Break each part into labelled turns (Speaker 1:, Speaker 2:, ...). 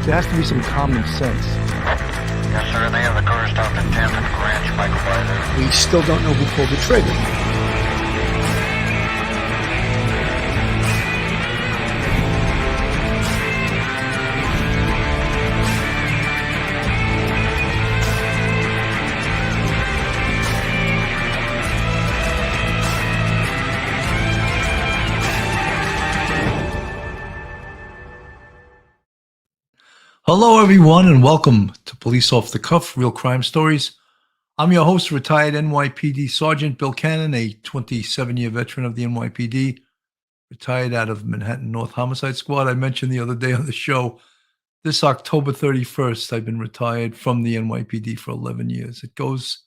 Speaker 1: There has to be some common sense.
Speaker 2: Yes, sir. They have the car stopped at 10th and Ranch by Collider.
Speaker 1: We still don't know who pulled the trigger.
Speaker 3: Hello, everyone, and welcome to Police Off the Cuff, Real Crime Stories. I'm your host, retired NYPD Sergeant Bill Cannon, a 27-year veteran of the NYPD, retired out of Manhattan North Homicide Squad. I mentioned the other day on the show, this October 31st, I've been retired from the NYPD for 11 years. It goes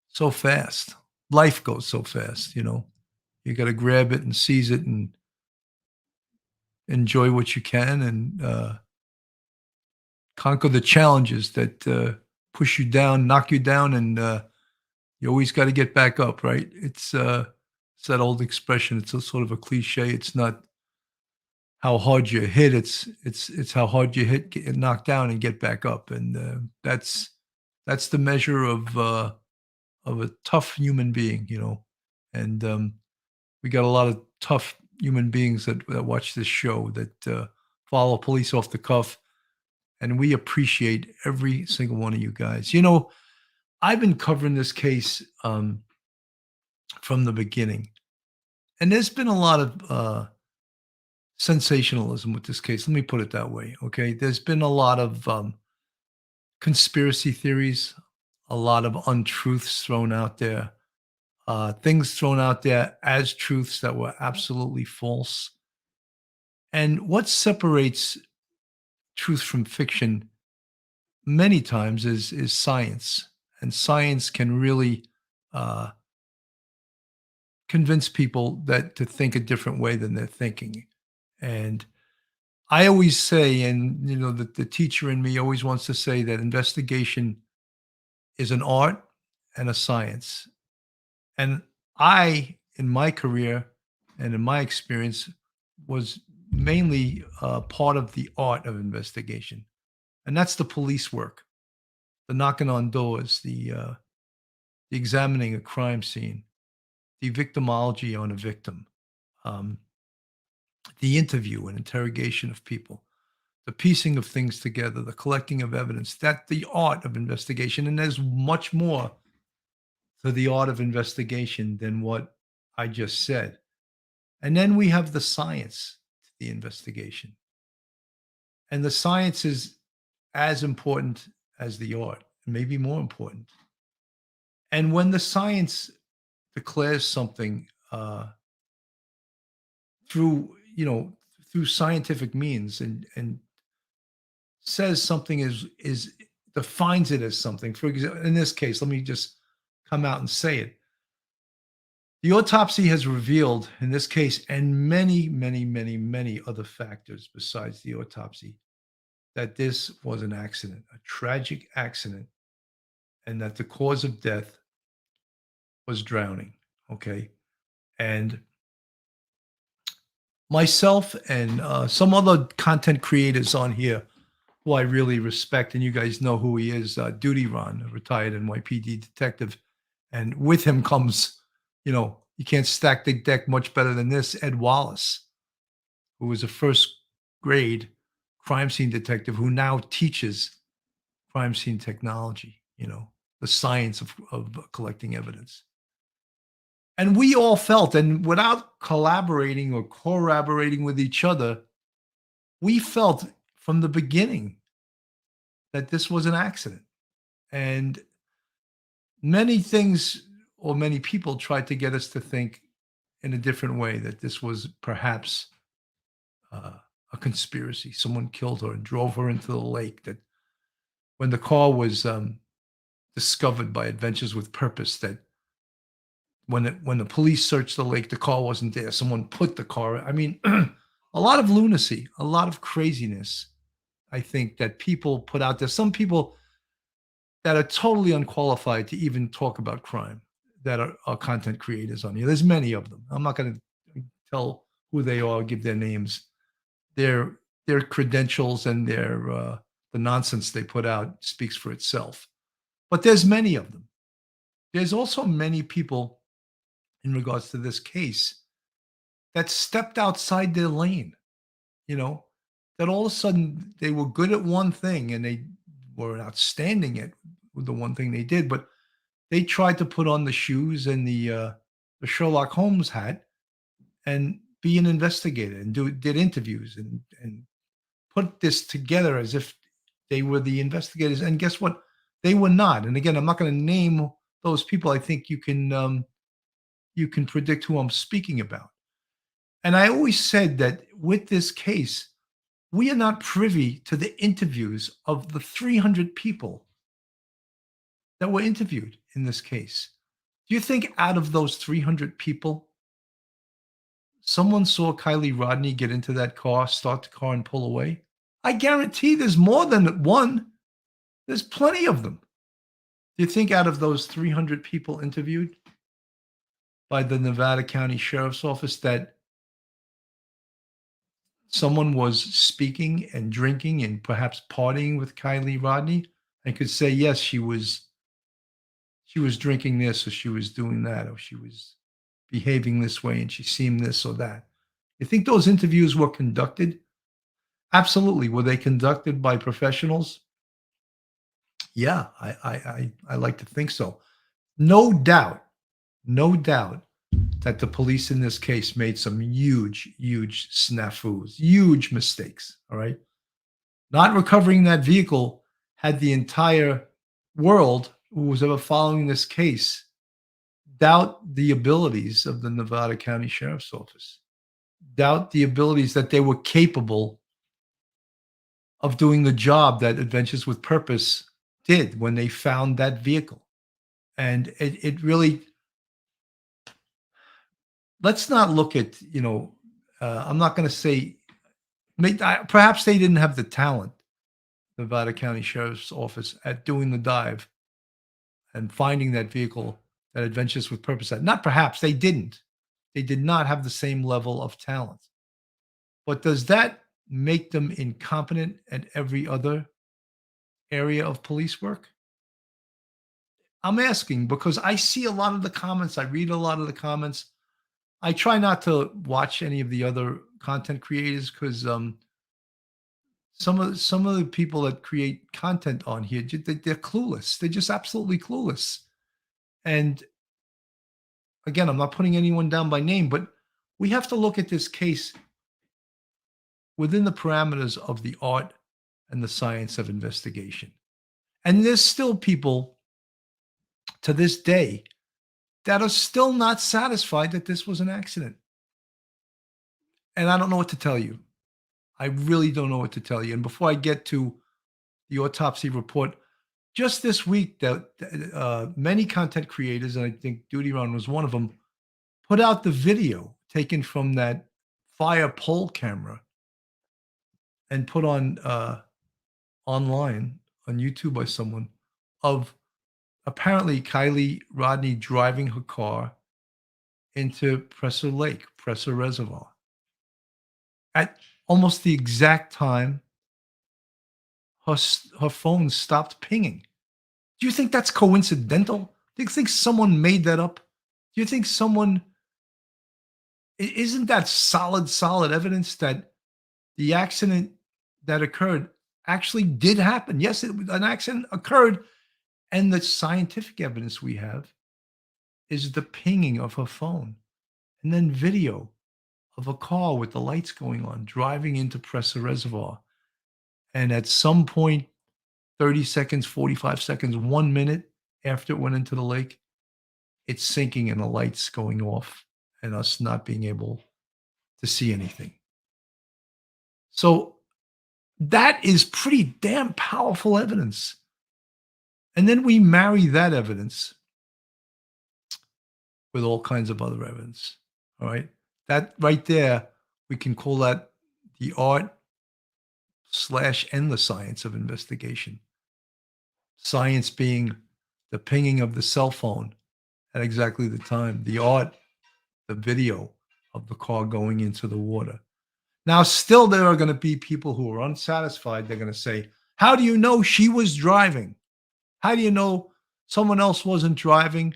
Speaker 3: so fast. Life goes so fast, you know. You got to grab it and seize it and enjoy what you can and conquer the challenges that push you down, knock you down, and you always got to get back up, right? It's that old expression. It's a sort of a cliche. It's not how hard you hit. It's how hard you hit, get knocked down, and get back up. And that's the measure of a tough human being, you know. And we got a lot of tough human beings that watch this show that follow Police Off the Cuff. And we appreciate every single one of you guys. You know, I've been covering this case from the beginning. And there's been a lot of sensationalism with this case. Let me put it that way, okay? There's been a lot of conspiracy theories, a lot of untruths thrown out there, things thrown out there as truths that were absolutely false. And what separates truth from fiction many times is science, and science can really convince people that to think a different way than they're thinking. And I always say, and you know, the teacher in me always wants to say that investigation is an art and a science. And I, in my career and in my experience, was mainly part of the art of investigation, and that's the police work, the knocking on doors, the examining a crime scene, the victimology on a victim, the interview and interrogation of people, the piecing of things together, the collecting of evidence. That's the art of investigation, and there's much more to the art of investigation than what I just said. And then we have the science, the investigation. And the science is as important as the art, maybe more important. And when the science declares something through scientific means and says something is defines it as something. For example, in this case, let me just come out and say it. The autopsy has revealed, in this case, and many, many, many, many other factors besides the autopsy, that this was an accident, a tragic accident, and that the cause of death was drowning. Okay. And myself and some other content creators on here who I really respect, and you guys know who he is, Duty Ron, a retired NYPD detective. And with him comes, you know, you can't stack the deck much better than this, Ed Wallace, who was a first grade crime scene detective who now teaches crime scene technology, you know, the science of collecting evidence. And we all felt, and without collaborating or corroborating with each other, we felt from the beginning that this was an accident. And many things or many people tried to get us to think in a different way, that this was perhaps a conspiracy. Someone killed her and drove her into the lake. That when the car was discovered by Adventures with Purpose, that when the police searched the lake, the car wasn't there. Someone put the car. I mean, a lot of lunacy, a lot of craziness. I think that people put out there. Some people that are totally unqualified to even talk about crime, that are content creators on here. There's many of them. I'm not going to tell who they are, give their names. Their credentials and their the nonsense they put out speaks for itself. But there's many of them. There's also many people in regards to this case that stepped outside their lane, you know, that all of a sudden they were good at one thing and they were outstanding at the one thing they did, but they tried to put on the shoes and the Sherlock Holmes hat and be an investigator and did interviews and put this together as if they were the investigators. And guess what? They were not. And again, I'm not going to name those people. I think you can predict who I'm speaking about. And I always said that with this case, we are not privy to the interviews of the 300 people that were interviewed in this case. Do you think out of those 300 people, someone saw Kiely Rodni get into that car, start the car, and pull away? I guarantee there's more than one. There's plenty of them. Do you think out of those 300 people interviewed by the Nevada County Sheriff's Office that someone was speaking and drinking and perhaps partying with Kiely Rodni and could say, yes, she was drinking this or she was doing that or she was behaving this way and she seemed this or that? You think those interviews were conducted? Absolutely. Were they conducted by professionals? Yeah, I like to think so. No doubt that the police in this case made some huge snafus, huge mistakes. All right. Not recovering that vehicle had the entire world who was ever following this case doubt the abilities of the Nevada County Sheriff's Office, doubt the abilities that they were capable of doing the job that Adventures with Purpose did when they found that vehicle. And it really, let's not look at, I'm not going to say, perhaps they didn't have the talent, Nevada County Sheriff's Office, at doing the dive and finding that vehicle that Adventures with Purpose had. Not perhaps, they didn't. They did not have the same level of talent. But does that make them incompetent at every other area of police work? I'm asking because I see a lot of the comments. I read a lot of the comments. I try not to watch any of the other content creators because some of the people that create content on here, they're clueless. They're just absolutely clueless. And again, I'm not putting anyone down by name, but we have to look at this case within the parameters of the art and the science of investigation. And there's still people to this day that are still not satisfied that this was an accident. And I don't know what to tell you. I really don't know what to tell you. And before I get to the autopsy report, just this week, that many content creators, and I think Duty Ron was one of them, put out the video taken from that fire pole camera and put on online on YouTube by someone of apparently Kiely Rodni driving her car into Presser Lake, Presser Reservoir, at almost the exact time her phone stopped pinging. Do you think that's coincidental? Do you think someone made that up? Do you think isn't that solid evidence that the accident that occurred actually did happen? Yes, an accident occurred. And the scientific evidence we have is the pinging of her phone and then video of a car with the lights going on driving into Presser Reservoir. And at some point, 30 seconds, 45 seconds, 1 minute after it went into the lake, it's sinking and the lights going off and us not being able to see anything. So that is pretty damn powerful evidence. And then we marry that evidence with all kinds of other evidence. All right. That right there, we can call that the art / and the science of investigation. Science being the pinging of the cell phone at exactly the time. The art, the video of the car going into the water. Now, still there are going to be people who are unsatisfied. They're going to say, How do you know she was driving? How do you know someone else wasn't driving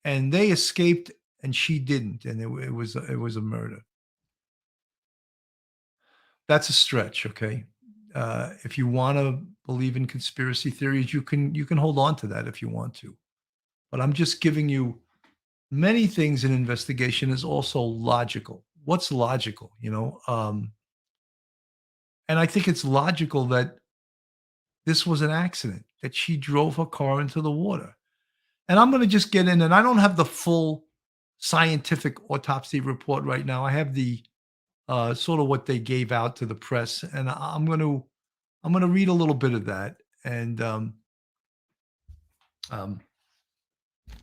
Speaker 3: and they escaped and she didn't, and it was a murder? That's a stretch, okay? If you want to believe in conspiracy theories, you can hold on to that if you want to. But I'm just giving you many things in investigation is also logical. What's logical, you know? And I think it's logical that this was an accident, that she drove her car into the water. And I'm going to just get in, and I don't have the full scientific autopsy report right now. I have the sort of what they gave out to the press, and I'm going to read a little bit of that. And um,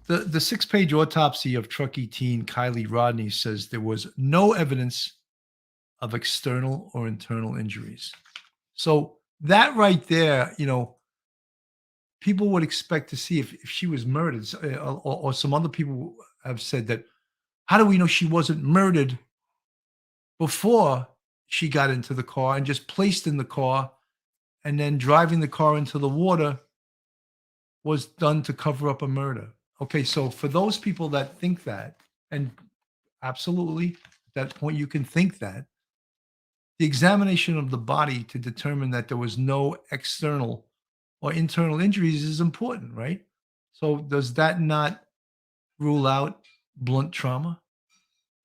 Speaker 3: the 6-page autopsy of truckee teen Kiely Rodni says there was no evidence of external or internal injuries. So that right there, people would expect to see if she was murdered, or some other people have said that. How do we know she wasn't murdered before she got into the car and just placed in the car, and then driving the car into the water was done to cover up a murder? Okay, so for those people that think that, and absolutely, at that point you can think that, the examination of the body to determine that there was no external or internal injuries is important, right? So does that not rule out blunt trauma,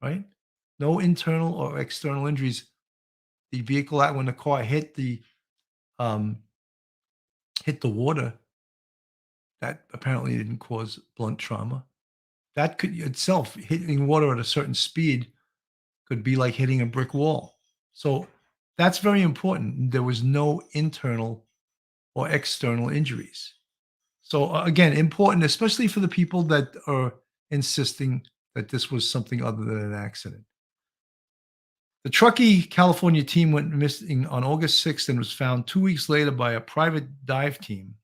Speaker 3: right? No internal or external injuries. The vehicle when the car um hit the water, that apparently didn't cause blunt trauma. That could itself, hitting water at a certain speed, could be like hitting a brick wall. So that's very important. There was no internal or external injuries. So again, important, especially for the people that are insisting that this was something other than an accident. The Truckee, California team went missing on August 6th and was found 2 weeks later by a private dive team,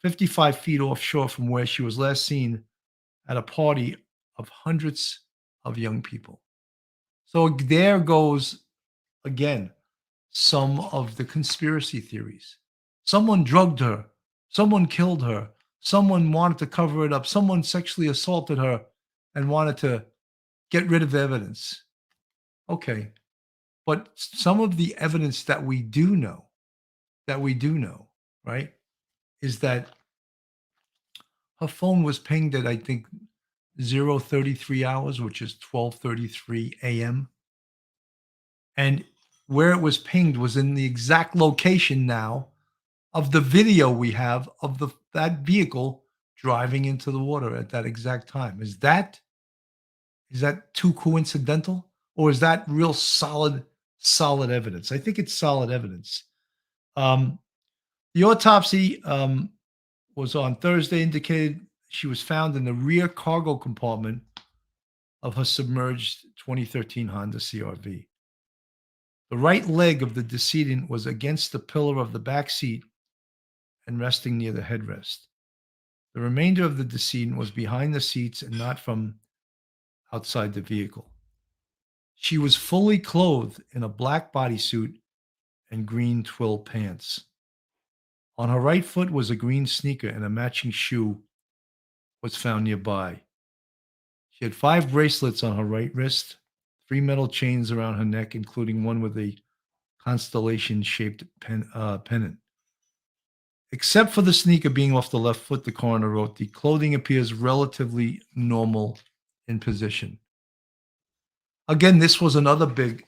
Speaker 3: 55 feet offshore from where she was last seen at a party of hundreds of young people. So there goes again some of the conspiracy theories. Someone drugged her, someone killed her, someone wanted to cover it up, someone sexually assaulted her and wanted to get rid of the evidence. Okay. But some of the evidence that we do know, right, is that her phone was pinged at, I think, 0:33 hours, which is 12:33 a.m. And where it was pinged was in the exact location now of the video we have of that vehicle driving into the water at that exact time. Is that too coincidental, or is that real solid evidence? I think it's solid evidence. Um, the autopsy was on Thursday, indicated she was found in the rear cargo compartment of her submerged 2013 Honda CRV. The right leg of the decedent was against the pillar of the back seat and resting near the headrest. The remainder of the decedent was behind the seats and not from outside the vehicle. She was fully clothed in a black bodysuit and green twill pants. On her right foot was a green sneaker, and a matching shoe was found nearby. She had 5 bracelets on her right wrist, 3 metal chains around her neck, including one with a constellation-shaped pennant. Except for the sneaker being off the left foot, the coroner wrote, the clothing appears relatively normal in position. Again, this was another big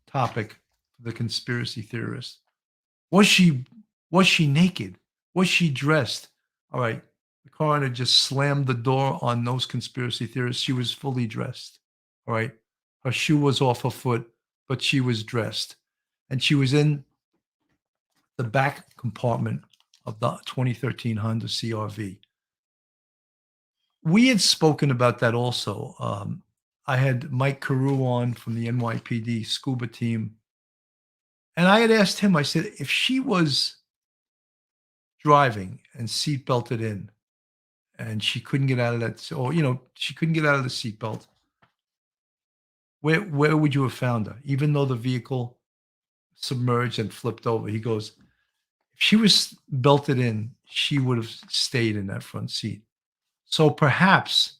Speaker 3: topic for the conspiracy theorists. Was she naked? Was she dressed? All right. The coroner just slammed the door on those conspiracy theorists. She was fully dressed. All right. Her shoe was off her foot, but she was dressed. And she was in the back compartment of the 2013 Honda CRV. We had spoken about that also. I had Mike Carew on from the NYPD scuba team. And I had asked him, I said, if she was driving and seat belted in and she couldn't get out of that, or, she couldn't get out of the seatbelt, where would you have found her? Even though the vehicle submerged and flipped over, he goes, If she was belted in, she would have stayed in that front seat. So perhaps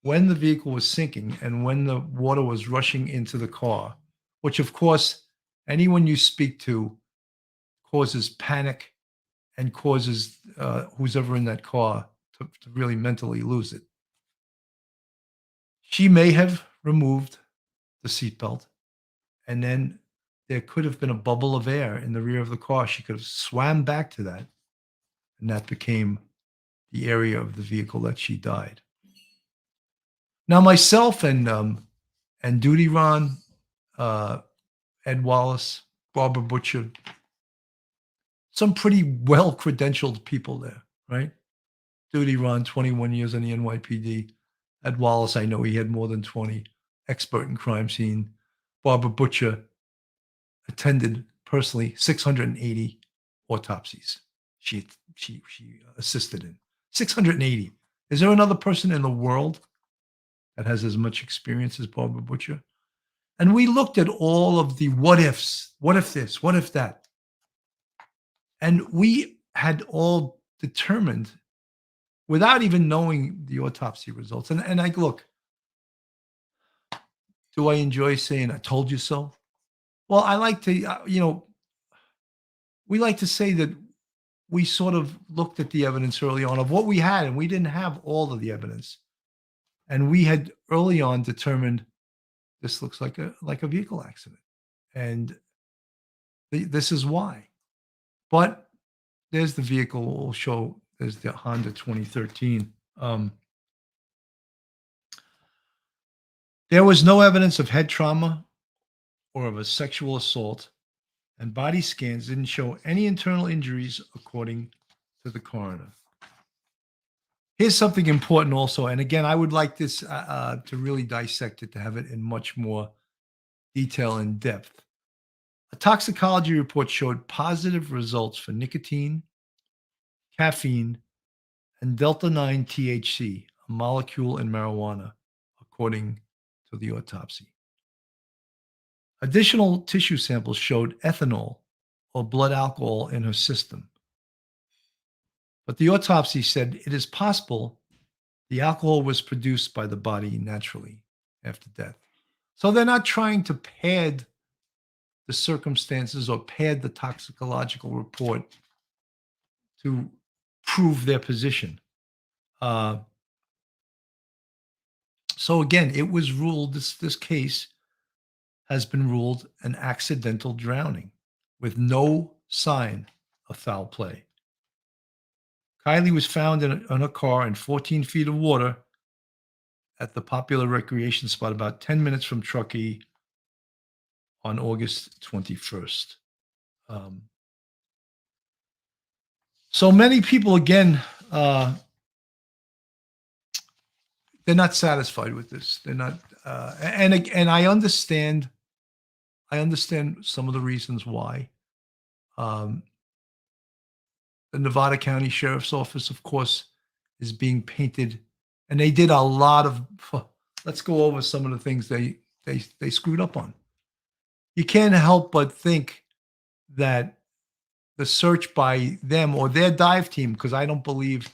Speaker 3: when the vehicle was sinking and when the water was rushing into the car, which of course anyone you speak to causes panic and causes who's ever in that car to really mentally lose it. She may have removed the seatbelt, and then there could have been a bubble of air in the rear of the car. She could have swam back to that, and that became the area of the vehicle that she died. Now, myself and Duty Ron, uh, Ed Wallace, Barbara Butcher, some pretty well credentialed people there, right? Duty Ron, 21 years in the NYPD. Ed Wallace, I know he had more than 20, expert in crime scene. Barbara Butcher attended personally 680 autopsies. She assisted in 680. Is there another person in the world that has as much experience as Barbara Butcher? And we looked at all of the what ifs. What if this? What if that? And we had all determined without even knowing the autopsy results. And I look, do I enjoy saying I told you so? Well, I like to, we like to say that we sort of looked at the evidence early on of what we had, and we didn't have all of the evidence. And we had early on determined this looks like a vehicle accident, and this is why. But there's the vehicle. We'll show. There's the Honda 2013. There was no evidence of head trauma or of a sexual assault, and body scans didn't show any internal injuries, according to the coroner. Here's something important also, and again, I would like this to really dissect it, to have it in much more detail and depth. A toxicology report showed positive results for nicotine, caffeine, and delta-9 THC, a molecule in marijuana, according to the autopsy. Additional tissue samples showed ethanol or blood alcohol in her system. But the autopsy said it is possible the alcohol was produced by the body naturally after death. So they're not trying to pad the circumstances or pad the toxicological report to prove their position. So again, it was ruled, this case has been ruled an accidental drowning with no sign of foul play. Kiely was found in a car in 14 feet of water at the popular recreation spot about 10 minutes from Truckee on August 21st. So many people, again, they're not satisfied with this. They're not, and I understand. I understand some of the reasons why. The Nevada County Sheriff's Office, of course, is being painted, and they did a lot of. Let's go over some of the things they screwed up on. You can't help but think that the search by them or their dive team, because I don't believe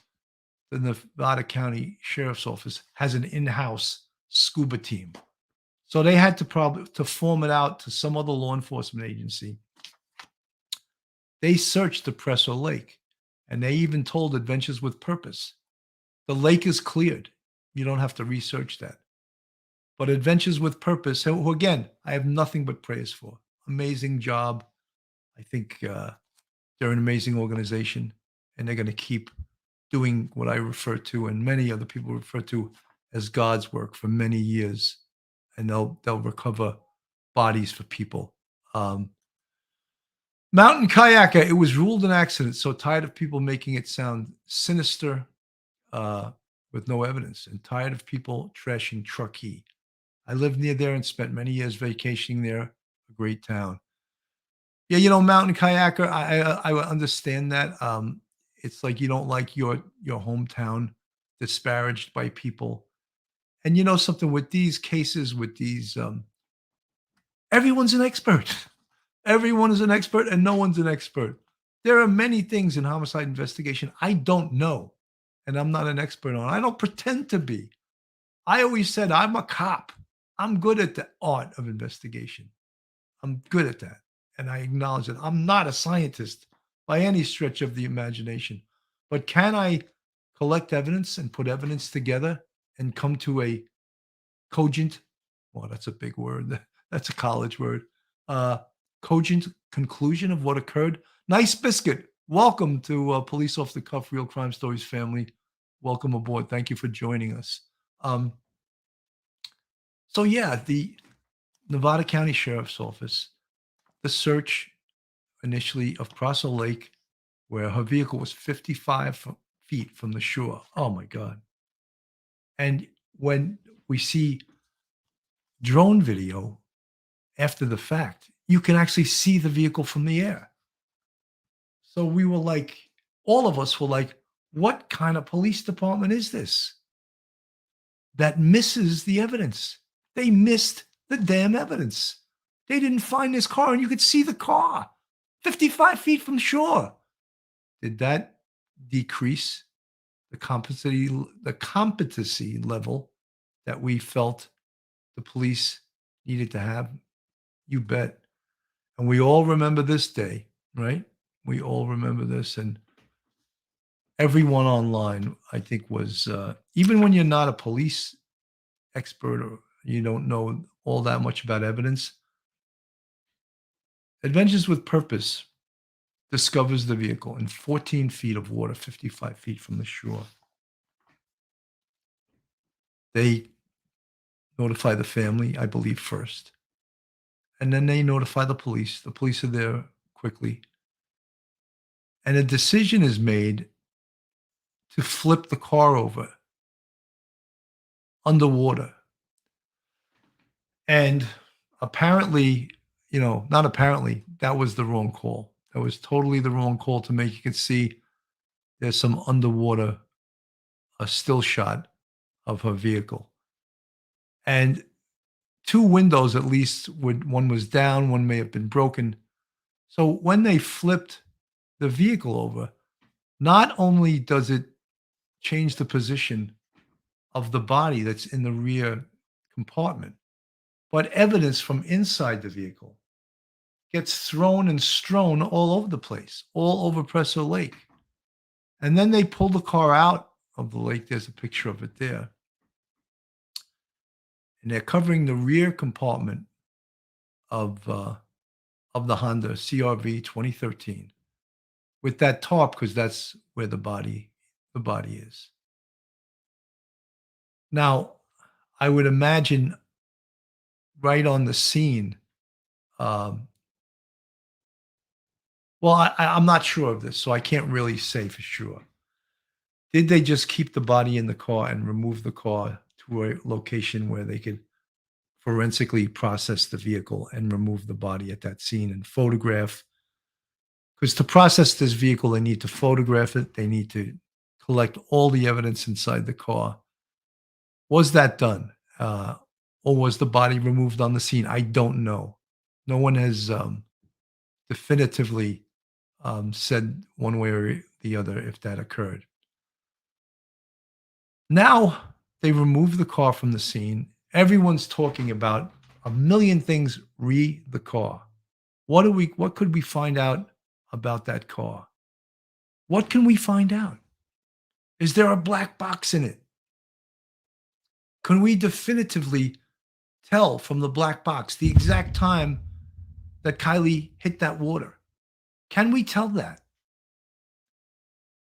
Speaker 3: the Nevada County Sheriff's Office has an in-house scuba team. So they had to probably to form it out to some other law enforcement agency. They searched the Presso Lake, and they even told Adventures with Purpose, the lake is cleared. You don't have to research that. But Adventures with Purpose, who again, I have nothing but praise for. Amazing job. I think they're an amazing organization, and they're going to keep doing what I refer to, and many other people refer to as God's work, for many years, and they'll recover bodies for people. Mountain kayaker, it was ruled an accident. So tired of people making it sound sinister with no evidence, and tired of people trashing Truckee. I lived near there and spent many years vacationing there. A great town. Yeah, mountain kayaker, I understand that. It's like you don't like your hometown disparaged by people. And you know something, with these cases, with these, everyone's an expert. Everyone is an expert, and no one's an expert. There are many things in homicide investigation I don't know, and I'm not an expert on. I don't pretend to be. I always said I'm a cop. I'm good at the art of investigation. I'm good at that. And I acknowledge that I'm not a scientist by any stretch of the imagination. But can I collect evidence and put evidence together and come to a cogent, well, that's a big word. That's a college word. Uh, Cogent conclusion of what occurred. Nice biscuit. Welcome to Police Off the Cuff Real Crime Stories family. Welcome aboard. Thank you for joining us. Um, so, yeah, the Nevada County Sheriff's Office, the search initially of Prosso Lake, where her vehicle was 55 feet from the shore. Oh, my God. And when we see drone video after the fact, you can actually see the vehicle from the air. So we were like, all of us were like, what kind of police department is this that misses the evidence? They missed the damn evidence. They didn't find this car, and you could see the car 55 feet from shore. Did that decrease the competency level that we felt the police needed to have? You bet. And we all remember this day, right? We all remember this. And everyone online, I think, was, even when you're not a police expert or you don't know all that much about evidence, Adventures with Purpose discovers the vehicle in 14 feet of water, 55 feet from the shore. They notify the family, I believe, first. And then they notify the police. The police are there quickly. And a decision is made to flip the car over underwater. And apparently, not apparently, that was the wrong call. That was totally the wrong call to make. You can see there's some underwater, a still shot of her vehicle. And two windows, at least, one was down, one may have been broken. So when they flipped the vehicle over, not only does it change the position of the body that's in the rear compartment, but evidence from inside the vehicle gets thrown and strewn all over the place, all over Presso Lake. And then they pull the car out of the lake. There's a picture of it there. And they're covering the rear compartment of the Honda CRV 2013 with that tarp, because that's where the body is. Now, I would imagine right on the scene. Well, I'm not sure of this, so I can't really say for sure. Did they just keep the body in the car and remove the car to a location where they could forensically process the vehicle and remove the body at that scene and photograph? Because to process this vehicle, they need to photograph it. They need to collect all the evidence inside the car. Was that done? Or was the body removed on the scene? I don't know. No one has definitively said one way or the other if that occurred. Now they remove the car from the scene. Everyone's talking about a million things re the car. What could we find out about that car? What can we find out? Is there a black box in it? Can we definitively tell from the black box the exact time that Kiely hit that water? Can we tell that?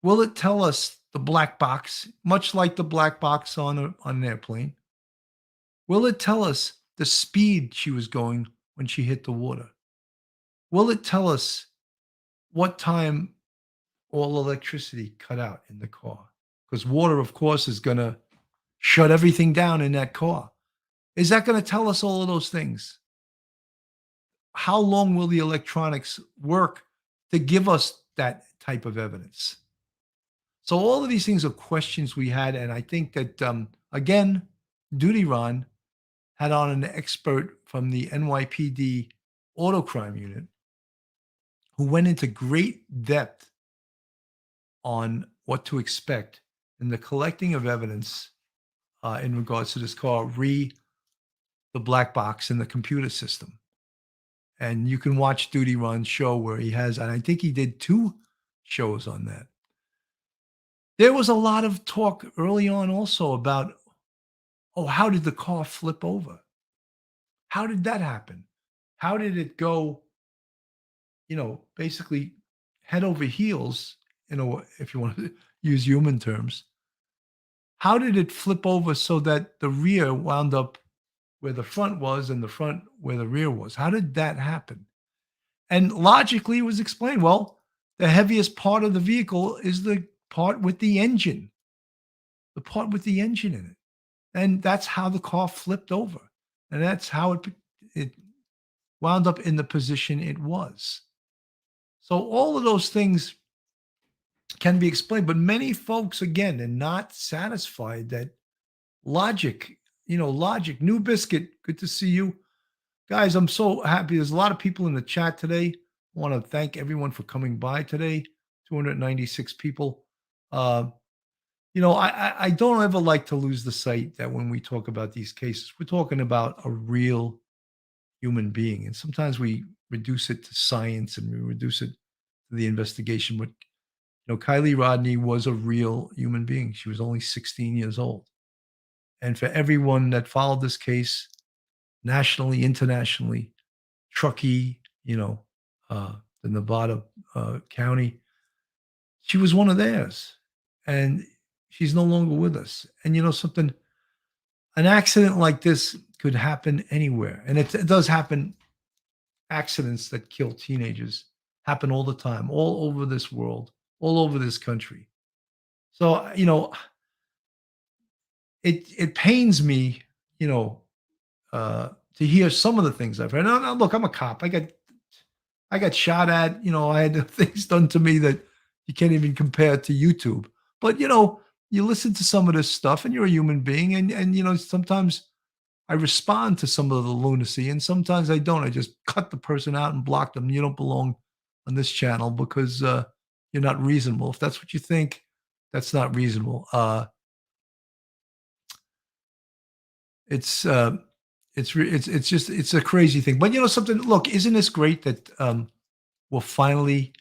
Speaker 3: Will it tell us the black box, much like the black box on an airplane? Will it tell us the speed she was going when she hit the water? Will it tell us what time all electricity cut out in the car? Because water, of course, is going to shut everything down in that car. Is that going to tell us all of those things? How long will the electronics work to give us that type of evidence? So all of these things are questions we had. And I think that, again, Duty Ron had on an expert from the NYPD auto crime unit who went into great depth on what to expect in the collecting of evidence in regards to this car, the black box in the computer system. And you can watch Duty Run's show where he has, and I think he did 2 shows on that. There was a lot of talk early on also about, oh, how did the car flip over? How did that happen? How did it go, basically head over heels, if you want to use human terms? How did it flip over so that the rear wound up where the front was and the front where the rear was? How did that happen? And logically, it was explained. Well, the heaviest part of the vehicle is the part with the engine, in it. And that's how the car flipped over. And that's how it wound up in the position it was. So all of those things can be explained, but many folks, again, are not satisfied that logic, logic. New Biscuit, good to see you. Guys, I'm so happy. There's a lot of people in the chat today. I want to thank everyone for coming by today. 296 people. I don't ever like to lose the sight that when we talk about these cases, we're talking about a real human being. And sometimes we reduce it to science and we reduce it to the investigation. But, Kiely Rodni was a real human being. She was only 16 years old. And for everyone that followed this case, nationally, internationally, Truckee, the Nevada county, she was one of theirs. And she's no longer with us. And something, an accident like this could happen anywhere. And it does happen. Accidents that kill teenagers happen all the time, all over this world, all over this country. So, it pains me, to hear some of the things I've heard. Now, look, I'm a cop. I got shot at. I had things done to me that you can't even compare to YouTube. But you listen to some of this stuff, and you're a human being, and sometimes I respond to some of the lunacy, and sometimes I don't. I just cut the person out and block them. You don't belong on this channel because you're not reasonable. If that's what you think, that's not reasonable. It's it's a crazy thing. But something. Look, isn't this great that we're finally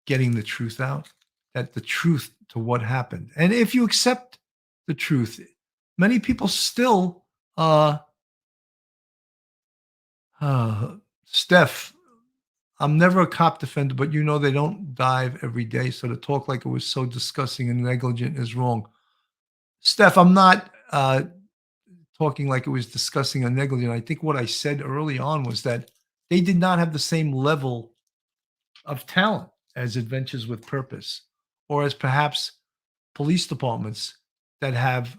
Speaker 3: getting the truth out? That the truth to what happened, and if you accept the truth, many people still. Steph, I'm never a cop defender, but they don't dive every day. So to talk like it was so disgusting and negligent is wrong. Steph, I'm not talking like it was disgusting or negligent. I think what I said early on was that they did not have the same level of talent as Adventures with Purpose, or as perhaps police departments that have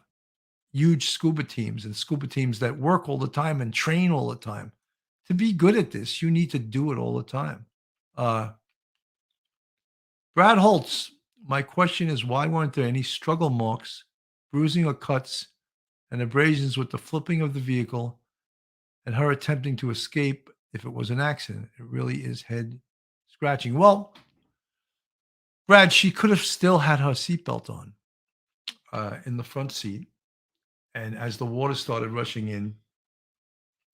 Speaker 3: huge scuba teams and scuba teams that work all the time and train all the time. To be good at this, you need to do it all the time. Brad Holtz, my question is, why weren't there any struggle marks, bruising or cuts, and abrasions with the flipping of the vehicle and her attempting to escape if it was an accident? It really is head scratching. Well, Brad, she could have still had her seatbelt on in the front seat. And as the water started rushing in,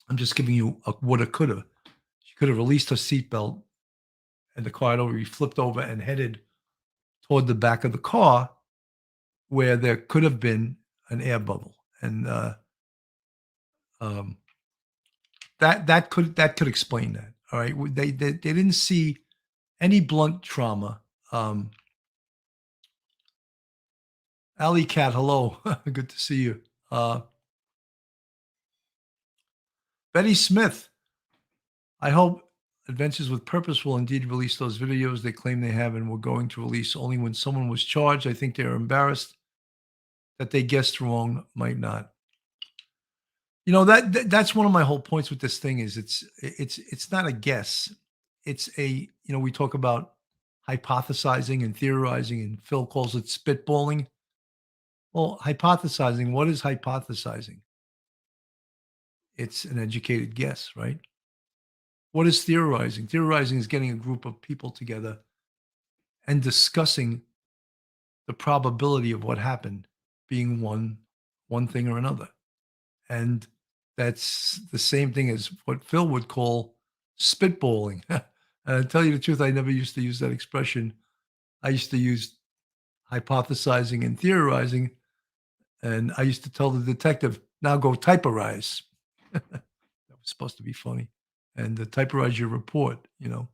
Speaker 3: I'm just giving you a woulda, coulda. She could have released her seatbelt, and the car had already flipped over and headed toward the back of the car, where there could have been an air bubble, and that could explain that. All right, they didn't see any blunt trauma. Alley Cat, hello, good to see you. Betty Smith, I hope Adventures with Purpose will indeed release those videos they claim they have and were going to release only when someone was charged. I think they're embarrassed that they guessed wrong, might not. That's one of my whole points with this thing is it's not a guess. It's we talk about hypothesizing and theorizing, and Phil calls it spitballing. Well, hypothesizing, what is hypothesizing? It's an educated guess, right? What is theorizing? Theorizing is getting a group of people together and discussing the probability of what happened being one thing or another. And that's the same thing as what Phil would call spitballing. And to tell you the truth, I never used to use that expression. I used to use hypothesizing and theorizing. And I used to tell the detective, now go typerize. That was supposed to be funny. And typerize your report, you know.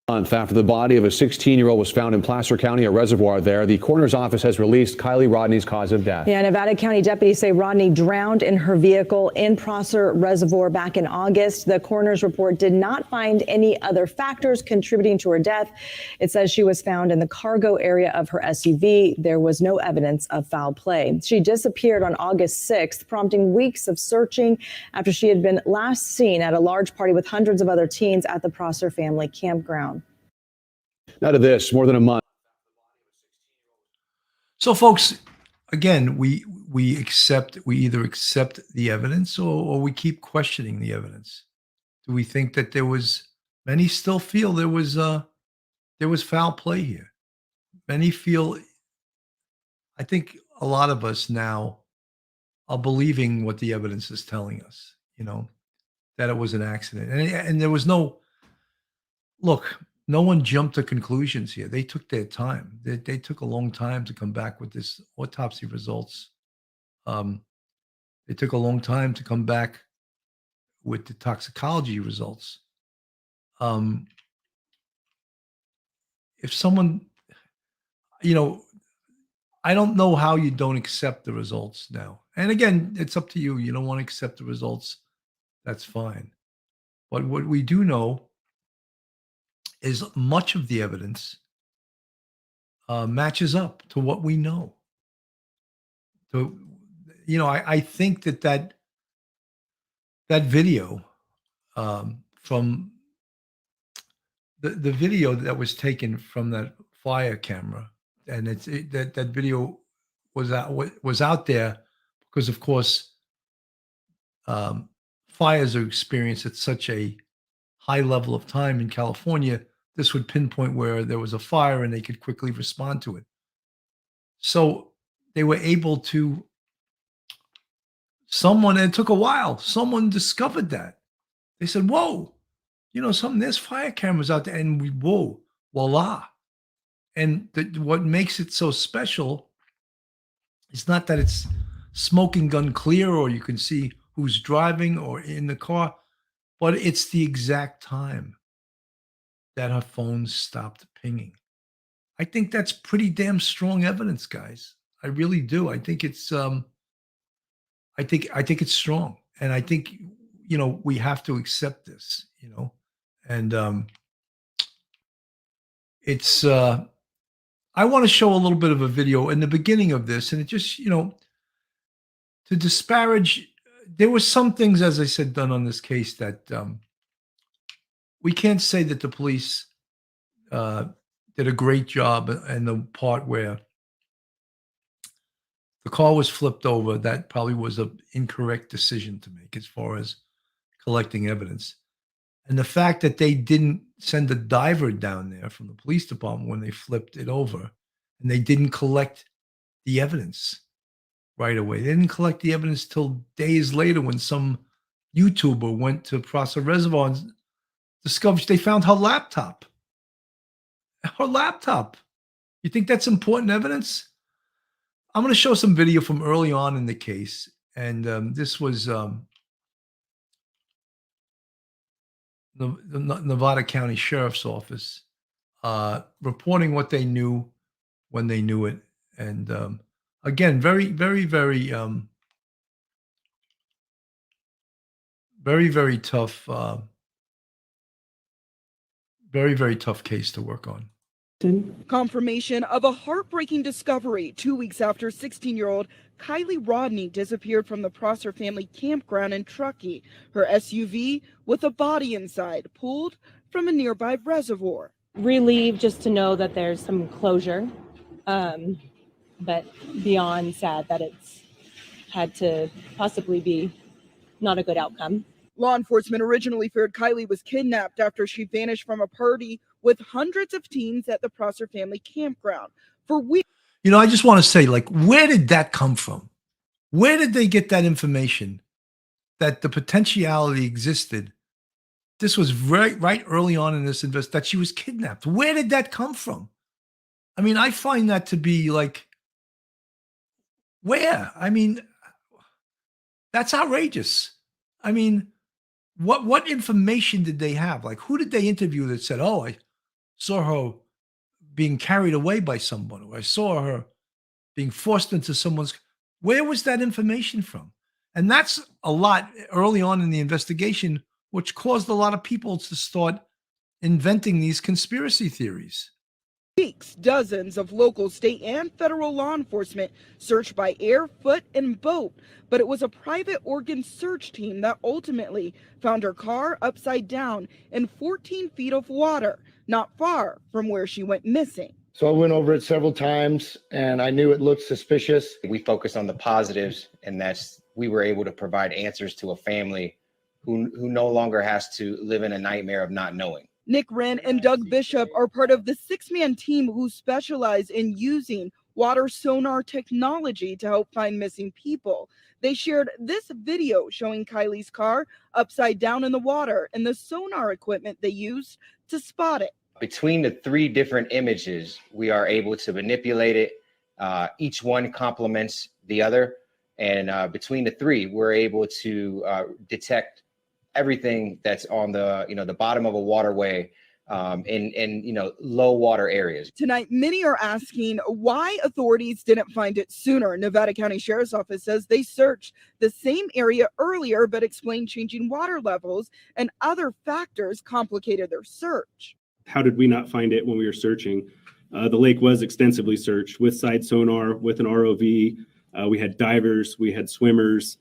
Speaker 4: Month after the body of a 16-year-old was found in Placer County, a reservoir there, the coroner's office has released Kiely Rodni's cause of death.
Speaker 5: Yeah, Nevada County deputies say Rodni drowned in her vehicle in Prosser Reservoir back in August. The coroner's report did not find any other factors contributing to her death. It says she was found in the cargo area of her SUV. There was no evidence of foul play. She disappeared on August 6th, prompting weeks of searching after she had been last seen at a large party with hundreds of other teens at the Prosser family campground.
Speaker 4: Now to this, more than a month.
Speaker 3: So, folks, again, we either accept the evidence or we keep questioning the evidence. Do we think that there was? Many still feel there was foul play here. Many feel. I think a lot of us now are believing what the evidence is telling us. You know, that it was an accident, and there was no. Look, no one jumped to conclusions here. They took their time. They took a long time to come back with this autopsy results. They took a long time to come back with the toxicology results. If someone, you know, I don't know how you don't accept the results now. And again, it's up to you. You don't want to accept the results. That's fine. But what we do know is much of the evidence matches up to what we know. So, you know, I think that video from the video that was taken from that fire camera, and that video was out there because, of course, fires are experienced at such a high level of time in California. This would pinpoint where there was a fire and they could quickly respond to it. So they were able to, and it took a while, someone discovered that. They said, whoa, you know, there's fire cameras out there, and whoa, voila. And what makes it so special is not that it's smoking gun clear or you can see who's driving or in the car, but it's the exact time that her phone stopped pinging. I think that's pretty damn strong evidence, guys. I really do. I think it's I think it's strong. And I think, you know, we have to accept this, you know. And it's I want to show a little bit of a video in the beginning of this, and it just, you know, to disparage, there were some things, as I said, done on this case that we can't say that the police did a great job in the part where the car was flipped over. That probably was an incorrect decision to make as far as collecting evidence. And the fact that they didn't send a diver down there from the police department when they flipped it over, and they didn't collect the evidence right away. They didn't collect the evidence till days later when some YouTuber went to Prosser Reservoir and discovered they found her laptop. Her laptop. You think that's important evidence? I'm going to show some video from early on in the case. And this was the Nevada County Sheriff's Office reporting what they knew when they knew it. And again, very, very, very, very, very tough, very, very tough case to work on.
Speaker 6: Confirmation of a heartbreaking discovery 2 weeks after 16-year-old Kiely Rodni disappeared from the Prosser family campground in Truckee. Her SUV with a body inside pulled from a nearby reservoir.
Speaker 7: Relieved just to know that there's some closure, but beyond sad that it's had to possibly be not a good outcome.
Speaker 6: Law enforcement originally feared Kiely was kidnapped after she vanished from a party with hundreds of teens at the Prosser family campground. For weeks,
Speaker 3: I just want to say, like, where did that come from? Where did they get that information that the potentiality existed? This was right early on in this that she was kidnapped. Where did that come from? I mean, I find that to be like, where? I mean, that's outrageous. I mean, what information did they have? Like, who did they interview that said, "Oh, I saw her being carried away by someone, or I saw her being forced into someone's"? Where was that information from? And that's a lot early on in the investigation, which caused a lot of people to start inventing these conspiracy theories.
Speaker 6: Dozens of local, state, and federal law enforcement searched by air, foot, and boat, but it was a private organ search team that ultimately found her car upside down in 14 feet of water, not far from where she went missing.
Speaker 8: So I went over it several times and I knew it looked suspicious.
Speaker 9: We focused on the positives, and that's we were able to provide answers to a family who no longer has to live in a nightmare of not knowing.
Speaker 6: Nick Wren and Doug Bishop are part of the 6-man team who specialize in using water sonar technology to help find missing people. They shared this video showing Kiely's car upside down in the water and the sonar equipment they used to spot it.
Speaker 9: Between the 3 different images, we are able to manipulate it. Each one complements the other. And between the 3, we're able to detect everything that's on the, the bottom of a waterway in low water areas.
Speaker 6: Tonight, many are asking why authorities didn't find it sooner. Nevada County Sheriff's Office says they searched the same area earlier, but explained changing water levels and other factors complicated their search.
Speaker 10: How did we not find it when we were searching? The lake was extensively searched with side sonar, with an ROV. We had divers, we had swimmers.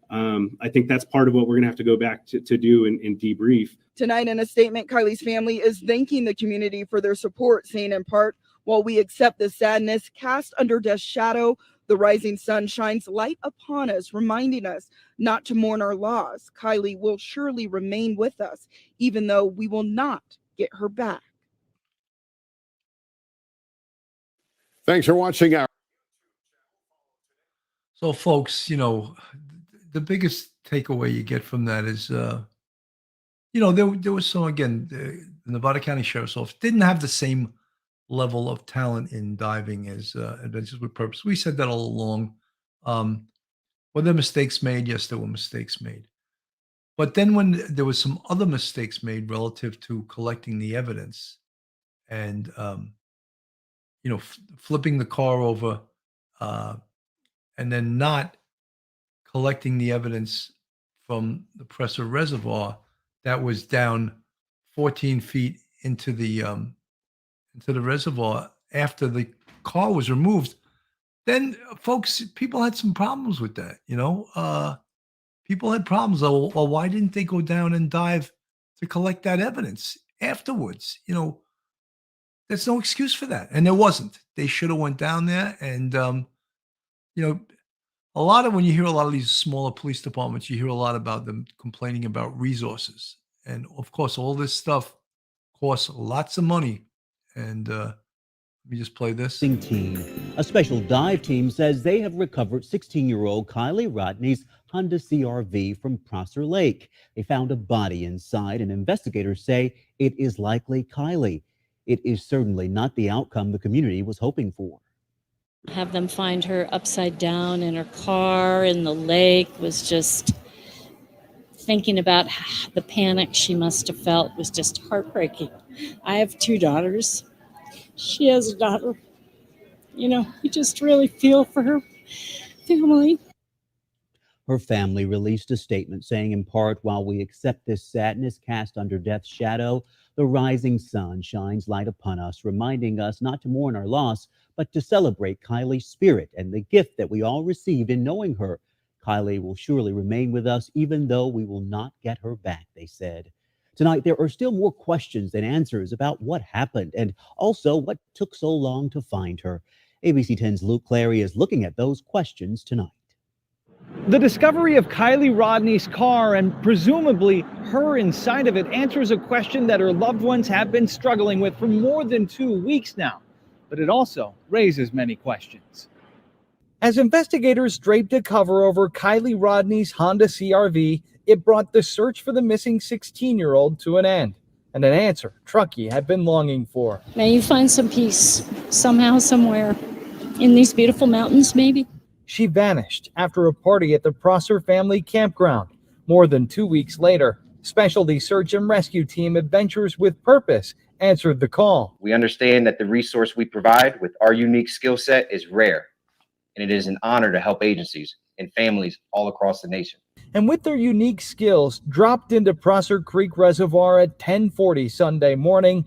Speaker 10: I think that's part of what we're going to have to go back to do and debrief.
Speaker 6: Tonight, in a statement, Kiely's family is thanking the community for their support, saying in part, "While we accept the sadness cast under death's shadow, the rising sun shines light upon us, reminding us not to mourn our loss. Kiely will surely remain with us, even though we will not get her back."
Speaker 4: Thanks for watching our.
Speaker 3: So, folks, the biggest takeaway you get from that is, there was some, again, the Nevada County Sheriff's Office didn't have the same level of talent in diving as Adventures with Purpose. We said that all along. Were there mistakes made? Yes, there were mistakes made. But then when there was some other mistakes made relative to collecting the evidence and, flipping the car over and then not collecting the evidence from the Prosser Reservoir that was down 14 feet into the reservoir after the car was removed, then folks, people had some problems with that. People had problems. Well, why didn't they go down and dive to collect that evidence afterwards? There's no excuse for that, and there wasn't. They should have went down there, and when you hear a lot of these smaller police departments, you hear a lot about them complaining about resources. And of course, all this stuff costs lots of money. And let me just play this.
Speaker 11: Team. A special dive team says they have recovered 16-year-old Kiely Rodni's Honda CR-V from Prosser Lake. They found a body inside, and investigators say it is likely Kiely. It is certainly not the outcome the community was hoping for.
Speaker 12: Have them find her upside down in her car in the lake was just, thinking about the panic she must have felt was just heartbreaking. I have 2 daughters. She has a daughter. You just really feel for her family.
Speaker 11: Her family released a statement saying, in part, "While we accept this sadness cast under death's shadow, the rising sun shines light upon us, reminding us not to mourn our loss, but to celebrate Kiely's spirit and the gift that we all received in knowing her. Kiely will surely remain with us, even though we will not get her back," they said. Tonight, there are still more questions than answers about what happened and also what took so long to find her. ABC 10's Luke Clary is looking at those questions tonight.
Speaker 13: The discovery of Kiely Rodni's car and presumably her inside of it answers a question that her loved ones have been struggling with for more than 2 weeks now. But it also raises many questions. As investigators draped a cover over Kiely Rodni's Honda CR-V, it brought the search for the missing 16-year-old to an end, and an answer Truckee had been longing for.
Speaker 12: May you find some peace somehow, somewhere in these beautiful mountains, maybe?
Speaker 13: She vanished after a party at the Prosser family campground. More than 2 weeks later, Specialty Search and Rescue Team Adventures with Purpose answered the call.
Speaker 9: We understand that the resource we provide with our unique skill set is rare, and it is an honor to help agencies and families all across the nation.
Speaker 13: And with their unique skills, dropped into Prosser Creek Reservoir at 10:40 Sunday morning.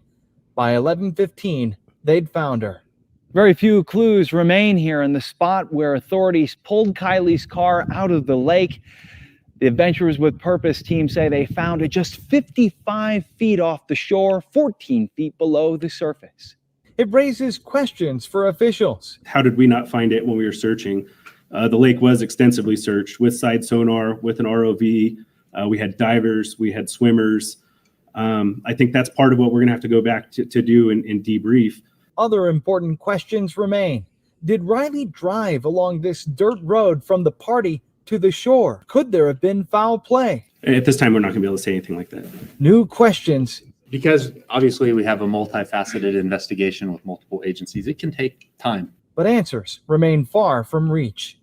Speaker 13: By 11:15, they'd found her. Very few clues remain here in the spot where authorities pulled Kiely's car out of the lake. The Adventurers with Purpose team say they found it just 55 feet off the shore, 14 feet below the surface. It raises questions for officials.
Speaker 10: How did we not find it when we were searching? The lake was extensively searched with side sonar, with an ROV. We had divers, we had swimmers. I think that's part of what we're going to have to go back to do and debrief.
Speaker 13: Other important questions remain. Did Riley drive along this dirt road from the party to the shore? Could there have been foul play?
Speaker 10: At this time, we're not going to be able to say anything like that.
Speaker 13: New questions.
Speaker 14: Because obviously we have a multifaceted investigation with multiple agencies, it can take time.
Speaker 13: But answers remain far from reach.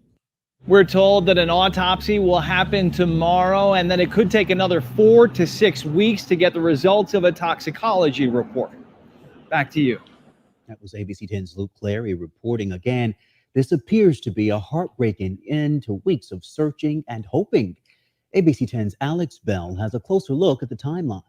Speaker 13: We're told that an autopsy will happen tomorrow and that it could take another 4 to 6 weeks to get the results of a toxicology report. Back to you.
Speaker 11: That was ABC 10's Luke Clary reporting again. This appears to be a heartbreaking end to weeks of searching and hoping. ABC 10's Alex Bell has a closer look at the timeline.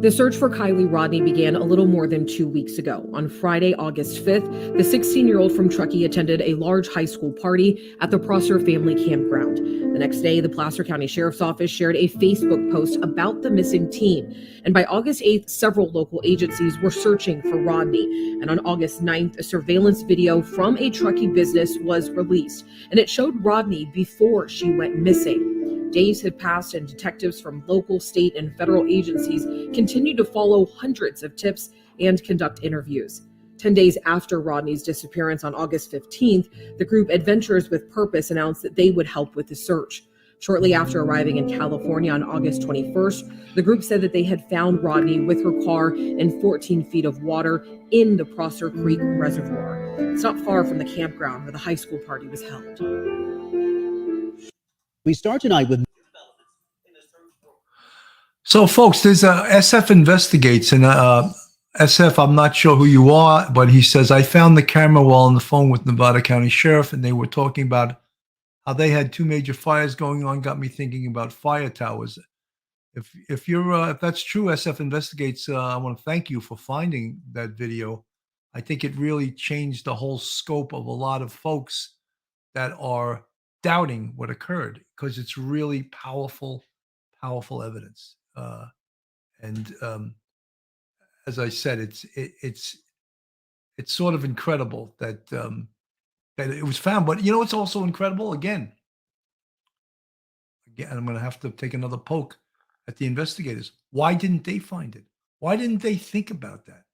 Speaker 15: The search for Kiely Rodni began a little more than 2 weeks ago. On Friday, August 5th, the 16-year-old from Truckee attended a large high school party at the Prosser family campground. The next day, the Placer County Sheriff's Office shared a Facebook post about the missing teen. And by August 8th, several local agencies were searching for Rodni. And on August 9th, a surveillance video from a Truckee business was released. And it showed Rodni before she went missing. Days had passed and detectives from local, state, and federal agencies continued to follow hundreds of tips and conduct interviews. 10 days after Rodni's disappearance on August 15th, the group Adventures with Purpose announced that they would help with the search. Shortly after arriving in California on August 21st, the group said that they had found Rodni with her car in 14 feet of water in the Prosser Creek Reservoir. It's not far from the campground where the high school party was held.
Speaker 11: We start tonight with.
Speaker 3: So, folks, there's SF Investigates, and SF, I'm not sure who you are, but he says, I found the camera while on the phone with Nevada County Sheriff, and they were talking about how they had 2 major fires going on. Got me thinking about fire towers. If you're if that's true, SF Investigates, I want to thank you for finding that video. I think it really changed the whole scope of a lot of folks that are doubting what occurred, because it's really powerful evidence. As I said, it's sort of incredible that that it was found. But you know, it's also incredible. Again, I'm going to have to take another poke at the investigators. Why didn't they find it? Why didn't they think about that?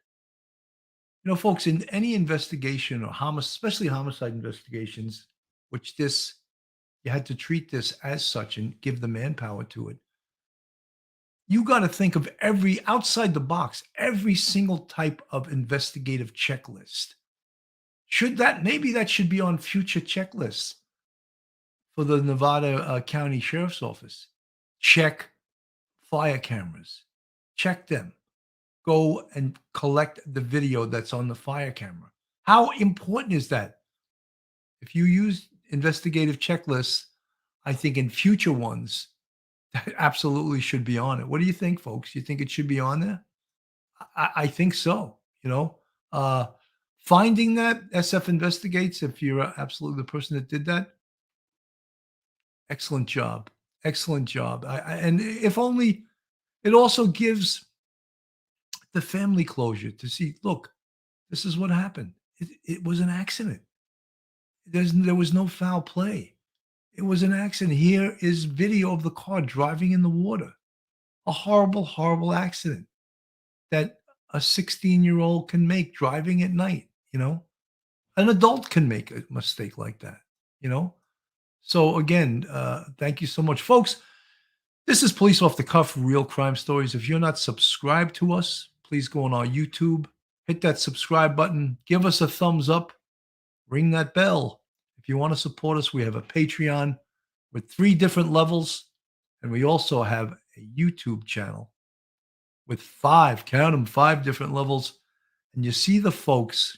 Speaker 3: You know, folks, in any investigation or especially homicide investigations, which you had to treat this as such and give the manpower to it. You got to think of outside the box, every single type of investigative checklist. Maybe that should be on future checklists for the Nevada County Sheriff's Office. Check fire cameras. Check them. Go and collect the video that's on the fire camera. How important is that? If you use investigative checklists, I think in future ones, that absolutely should be on it. What do you think, folks? You think it should be on there? I think so. You know, finding that SF Investigates, if you're absolutely the person that did that, excellent job. Excellent job. And if only it also gives the family closure to see, look, this is what happened. It was an accident. There was no foul play. It was an accident. Here is video of the car driving in the water. A horrible, horrible accident that a 16-year-old can make driving at night, An adult can make a mistake like that. So again, thank you so much, folks. This is Police Off the Cuff, Real Crime Stories. If you're not subscribed to us, please go on our YouTube, hit that subscribe button, give us a thumbs up, ring that bell. If you want to support us, we have a Patreon with 3 different levels, and we also have a YouTube channel with 5, count them, 5 different levels. And you see the folks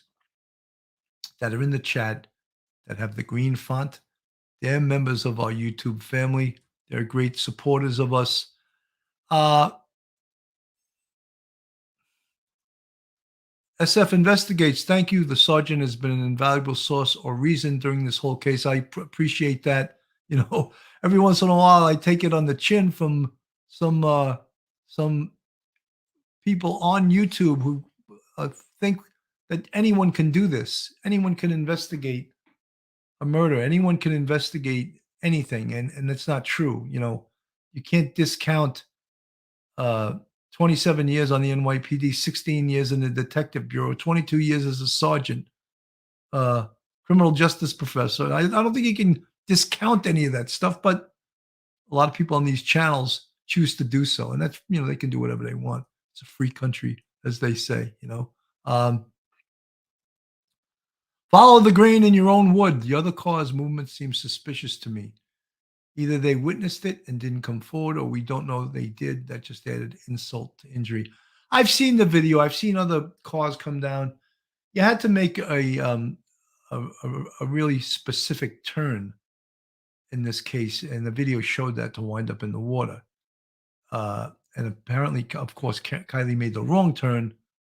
Speaker 3: that are in the chat that have the green font. They're members of our YouTube family. They're great supporters of us. SF Investigates, thank you. The sergeant has been an invaluable source or reason during this whole case. I appreciate that. Every once in a while, I take it on the chin from some people on YouTube who think that anyone can do this. Anyone can investigate a murder. Anyone can investigate anything, and it's not true. You can't discount 27 years on the NYPD, 16 years in the Detective Bureau, 22 years as a sergeant, criminal justice professor. I don't think you can discount any of that stuff, but a lot of people on these channels choose to do so, and that's they can do whatever they want. It's a free country, as they say. Follow the grain in your own wood. The other car's movement seems suspicious to me. Either they witnessed it and didn't come forward, or we don't know they did. That just added insult to injury. I've seen the video. I've seen other cars come down. You had to make a really specific turn in this case, and the video showed that to wind up in the water. And apparently, of course, Kiely made the wrong turn.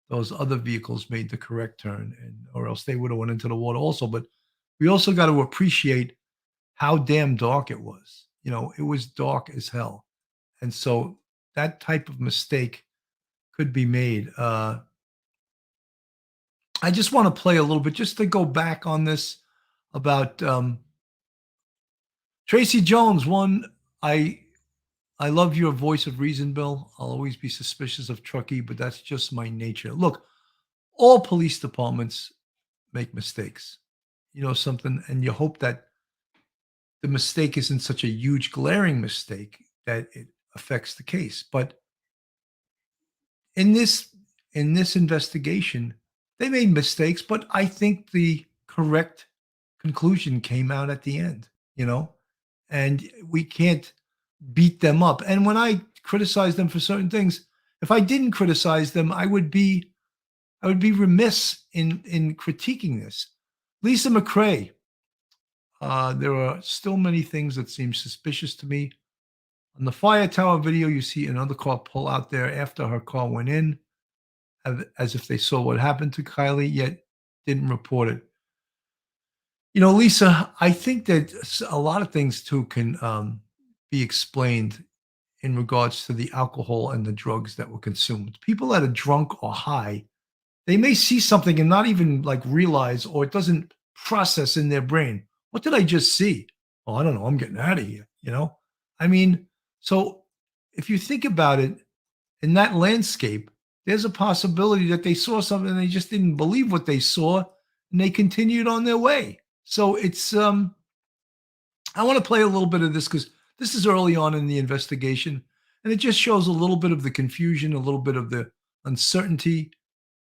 Speaker 3: Those other vehicles made the correct turn, or else they would have went into the water also. But we also got to appreciate how damn dark it was. It was dark as hell. And so that type of mistake could be made. I just want to play a little bit, just to go back on this about Tracy Jones. One, I love your voice of reason, Bill. I'll always be suspicious of Truckee, but that's just my nature. Look, all police departments make mistakes. Something, and you hope that the mistake isn't such a huge, glaring mistake that it affects the case. But in this investigation, they made mistakes, but I think the correct conclusion came out at the end, and we can't beat them up. And when I criticize them for certain things, if I didn't criticize them, I would be remiss in critiquing this. Lisa McRae, there are still many things that seem suspicious to me. On the fire tower video, you see another car pull out there after her car went in, as if they saw what happened to Kiely, yet didn't report it. Lisa, I think that a lot of things too can be explained in regards to the alcohol and the drugs that were consumed. People that are drunk or high, they may see something and not even realize, or it doesn't process in their brain. What did I just see? Oh, I don't know. I'm getting out of here. So if you think about it in that landscape, there's a possibility that they saw something and they just didn't believe what they saw, and they continued on their way. So it's, I want to play a little bit of this because this is early on in the investigation, and it just shows a little bit of the confusion, a little bit of the uncertainty,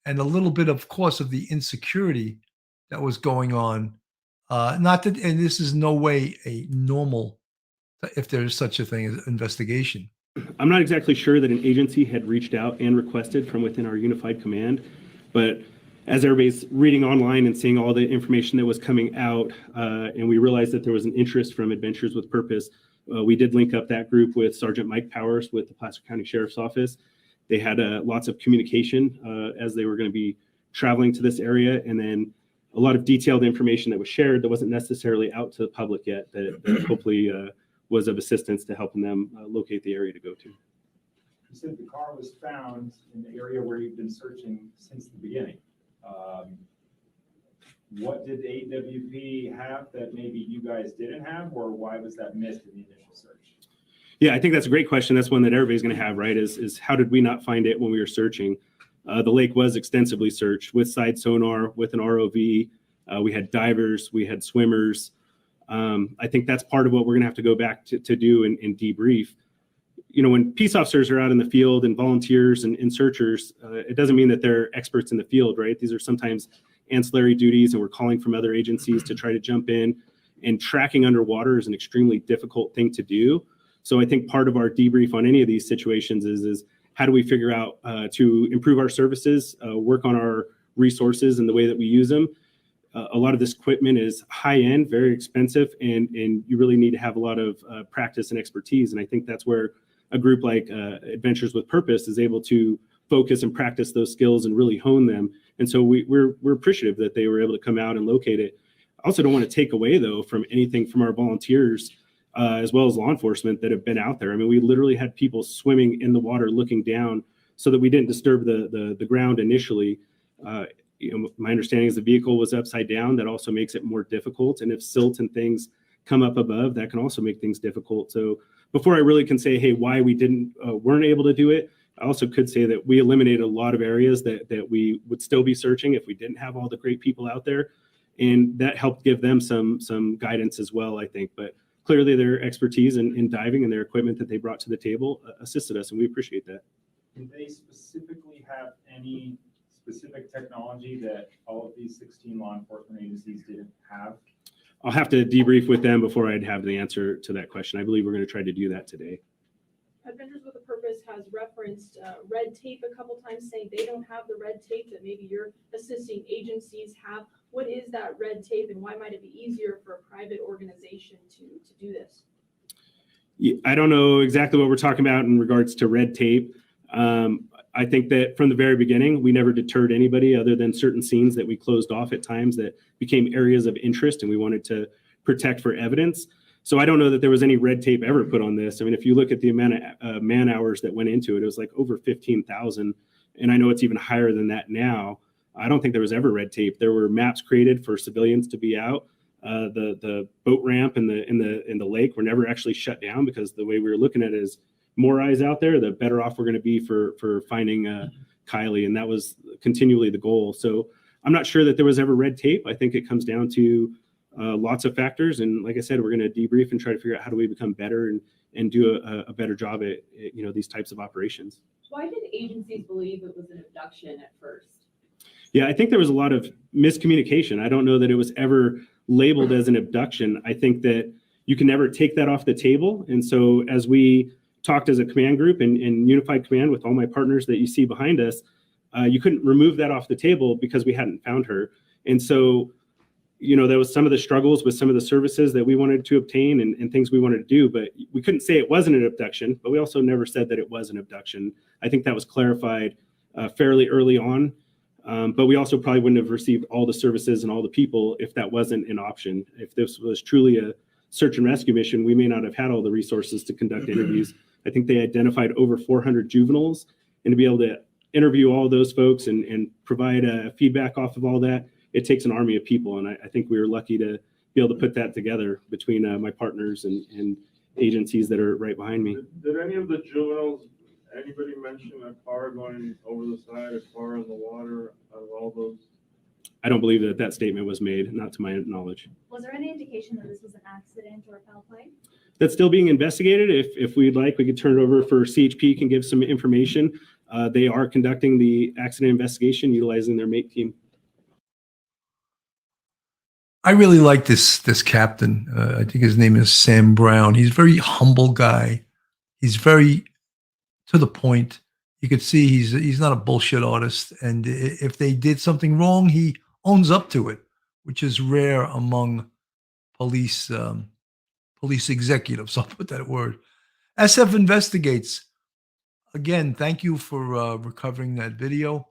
Speaker 3: and a little bit, of course, of the insecurity that was going on. Not that, and this is no way a normal, if there's such a thing as investigation.
Speaker 10: I'm not exactly sure that an agency had reached out and requested from within our unified command, but as everybody's reading online and seeing all the information that was coming out, and we realized that there was an interest from Adventures with Purpose, we did link up that group with Sergeant Mike Powers with the Placer County Sheriff's Office. They had lots of communication as they were going to be traveling to this area, and then a lot of detailed information that was shared that wasn't necessarily out to the public yet, that hopefully was of assistance to helping them locate the area to go to.
Speaker 16: You said the car was found in the area where you've been searching since the beginning. what did AWP have that maybe you guys didn't have, or why was that missed in the initial search?
Speaker 10: Yeah, I think that's a great question. That's one that everybody's going to have, right? Is how did we not find it when we were searching? The lake was extensively searched with side sonar, with an ROV. We had divers, we had swimmers. I think that's part of what we're going to have to go back to do and debrief. You know, when peace officers are out in the field and volunteers and searchers, it doesn't mean that they're experts in the field, right? These are sometimes ancillary duties, and we're calling from other agencies to try to jump in. And tracking underwater is an extremely difficult thing to do. So I think part of our debrief on any of these situations is how do we figure out to improve our services, work on our resources and the way that we use them. A lot of this equipment is high end, very expensive, and you really need to have a lot of practice and expertise. And I think that's where a group like Adventures with Purpose is able to focus and practice those skills and really hone them. And so we're appreciative that they were able to come out and locate it. I also don't want to take away, though, from anything from our volunteers as well as law enforcement that have been out there. I mean, we literally had people swimming in the water looking down so that we didn't disturb the ground initially. You know, my understanding is the vehicle was upside down. That also makes it more difficult. And if silt and things come up above, that can also make things difficult. So before I really can say, hey, why we weren't able to do it, I also could say that we eliminated a lot of areas that we would still be searching if we didn't have all the great people out there. And that helped give them some guidance as well, I think. But clearly their expertise in diving and their equipment that they brought to the table assisted us, and we appreciate that.
Speaker 16: Did they specifically have any specific technology that all of these 16 law enforcement agencies didn't have?
Speaker 10: I'll have to debrief with them before I'd have the answer to that question. I believe we're going to try to do that today.
Speaker 17: Adventures with a Purpose has referenced red tape a couple times, saying they don't have the red tape that maybe your assisting agencies have. What is that red tape, and why might it be easier for a private organization to do this?
Speaker 10: I don't know exactly what we're talking about in regards to red tape. I think that from the very beginning, we never deterred anybody other than certain scenes that we closed off at times that became areas of interest and we wanted to protect for evidence. So I don't know that there was any red tape ever put on this. I mean, if you look at the amount of man hours that went into it, it was like over 15,000. And I know it's even higher than that now. I don't think there was ever red tape. There were maps created for civilians to be out. The boat ramp in the lake were never actually shut down, because the way we were looking at it is more eyes out there, the better off we're going to be for finding Kiely. And that was continually the goal. So I'm not sure that there was ever red tape. I think it comes down to lots of factors. And like I said, we're going to debrief and try to figure out how do we become better and do a better job at these types of operations.
Speaker 17: Why did agencies believe it was an abduction at first?
Speaker 10: Yeah, I think there was a lot of miscommunication. I don't know that it was ever labeled as an abduction. I think that you can never take that off the table. And so as we talked as a command group and unified command with all my partners that you see behind us, you couldn't remove that off the table because we hadn't found her. And so, there was some of the struggles with some of the services that we wanted to obtain and things we wanted to do, but we couldn't say it wasn't an abduction, but we also never said that it was an abduction. I think that was clarified fairly early on. But we also probably wouldn't have received all the services and all the people if that wasn't an option. If this was truly a search and rescue mission, we may not have had all the resources to conduct interviews. I think they identified over 400 juveniles, and to be able to interview all those folks and provide feedback off of all that, it takes an army of people. And I think we were lucky to be able to put that together between my partners and agencies that are right behind me.
Speaker 18: Did any of the juveniles, anybody mention a car going over the side, a car in the water, out of all those?
Speaker 10: I don't believe that statement was made, not to my knowledge.
Speaker 19: Was there any indication that this was an accident or foul play?
Speaker 10: That's still being investigated. If we'd like, we could turn it over for CHP can give some information. They are conducting the accident investigation utilizing their MATE team.
Speaker 3: I really like this captain. I think his name is Sam Brown. He's a very humble guy. He's very to the point. You could see he's not a bullshit artist. And if they did something wrong, he owns up to it, which is rare among police executives. I'll put that word. SF Investigates. Again, thank you for recovering that video.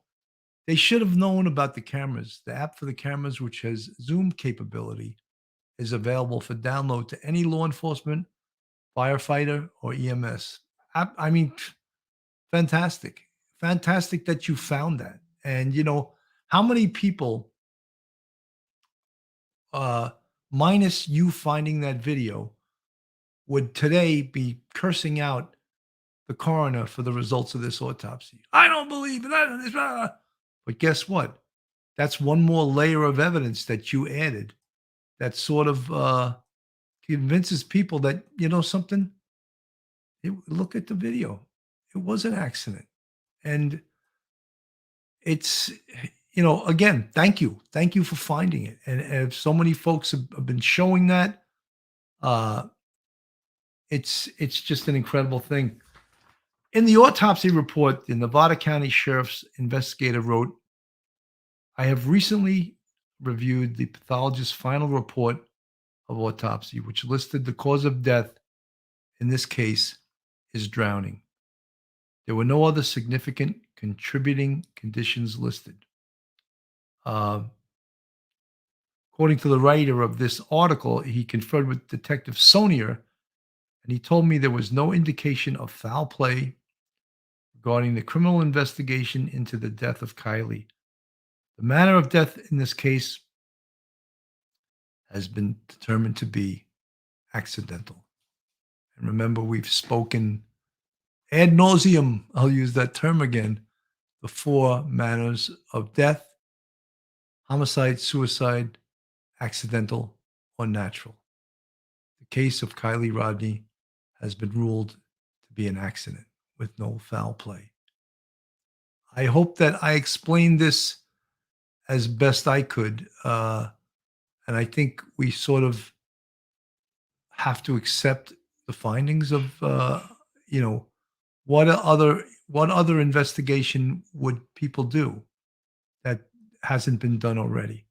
Speaker 3: They should have known about the cameras. The app for the cameras, which has zoom capability, is available for download to any law enforcement, firefighter, or EMS. I mean, fantastic. Fantastic that you found that. And, how many people minus you finding that video, would today be cursing out the coroner for the results of this autopsy. I don't believe it. But guess what? That's one more layer of evidence that you added that sort of convinces people that, you know something? Look at the video. It was an accident. And it's, again, thank you. Thank you for finding it. And if so many folks have been showing that, it's just an incredible thing. In the autopsy report, the Nevada County Sheriff's investigator wrote, I have recently reviewed the pathologist's final report of autopsy, which listed the cause of death in this case is drowning. There were no other significant contributing conditions listed. According to the writer of this article, he conferred with Detective Sonier, and he told me there was no indication of foul play regarding the criminal investigation into the death of Kiely. The manner of death in this case has been determined to be accidental. And remember, we've spoken ad nauseum, I'll use that term again, the four manners of death: homicide, suicide, accidental, or natural. The case of Kiely Rodni has been ruled to be an accident with no foul play. I hope that I explained this as best I could. And I think we sort of have to accept the findings of, what other investigation would people do that hasn't been done already?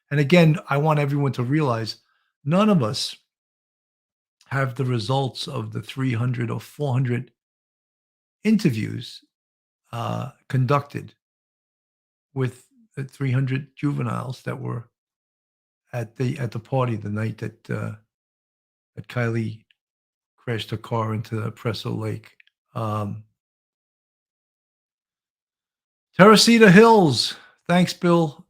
Speaker 3: And again, I want everyone to realize none of us have the results of the 300 or 400 interviews conducted with the 300 juveniles that were at the party the night that Kiely crashed her car into the Presso Lake. Teresita Hills, thanks, Bill.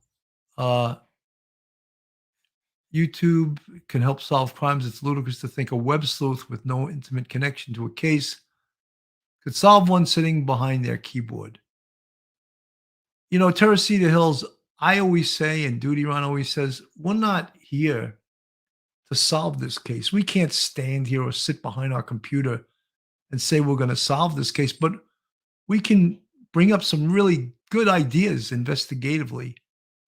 Speaker 3: YouTube can help solve crimes. It's ludicrous to think a web sleuth with no intimate connection to a case could solve one sitting behind their keyboard. Teresita Hills, I always say, and Duty Ron always says, we're not here to solve this case. We can't stand here or sit behind our computer and say we're going to solve this case, but we can bring up some really good ideas investigatively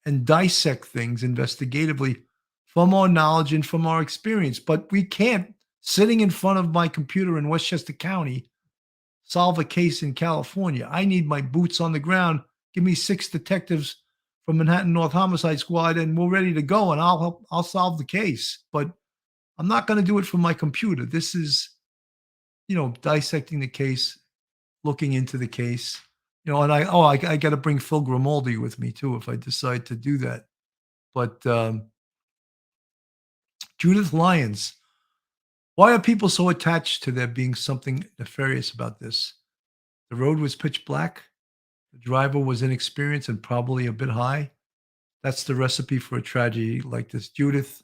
Speaker 3: and dissect things investigatively from our knowledge and from our experience. But we can't, sitting in front of my computer in Westchester County, solve a case in California. I need my boots on the ground. Give me 6 detectives from Manhattan North Homicide Squad, and we're ready to go, and I'll solve the case. But I'm not going to do it from my computer. This is, dissecting the case, looking into the case, and I got to bring Phil Grimaldi with me too if I decide to do that. But Judith Lyons, why are people so attached to there being something nefarious about this? The road was pitch black. The driver was inexperienced and probably a bit high. That's the recipe for a tragedy like this. Judith,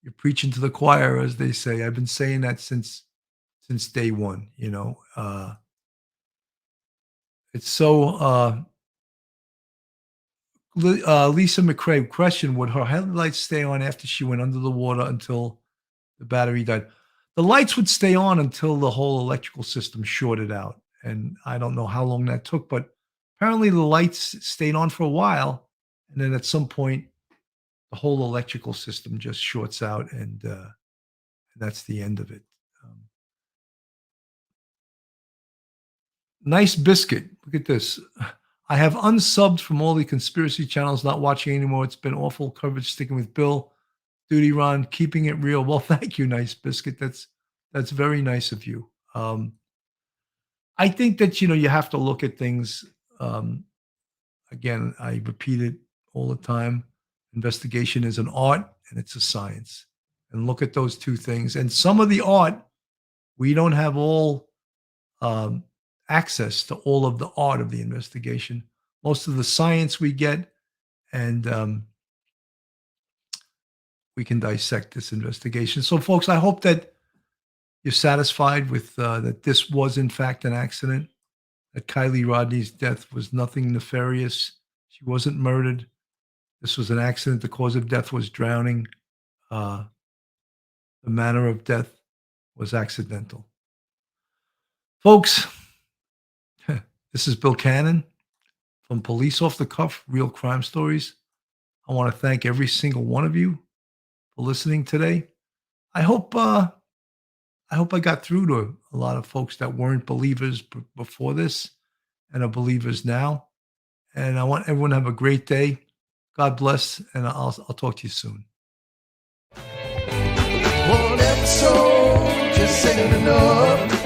Speaker 3: you're preaching to the choir, as they say. I've been saying that since day one. It's so. Lisa McCrae, question: would her headlights stay on after she went under the water until the battery died? The lights would stay on until the whole electrical system shorted out. And I don't know how long that took, but apparently the lights stayed on for a while. And then at some point, the whole electrical system just shorts out, and that's the end of it. Nice biscuit. Look at this. I have unsubbed from all the conspiracy channels, not watching anymore. It's been awful coverage sticking with Bill. Duty Ron, keeping it real. Well, thank you, Nice Biscuit. That's very nice of you. I think that, you have to look at things. Again, I repeat it all the time. Investigation is an art and it's a science. And look at those two things. And some of the art, we don't have all access to all of the art of the investigation. Most of the science we get, and we can dissect this investigation. So, folks, I hope that you're satisfied with that this was, in fact, an accident, that Kiely Rodni's death was nothing nefarious. She wasn't murdered. This was an accident. The cause of death was drowning. The manner of death was accidental. Folks, this is Bill Cannon from Police Off the Cuff, Real Crime Stories. I want to thank every single one of you for listening today. I hope I got through to a lot of folks that weren't believers before this and are believers now. And I want everyone to have a great day. God bless, and I'll talk to you soon.
Speaker 20: One episode just ain't enough.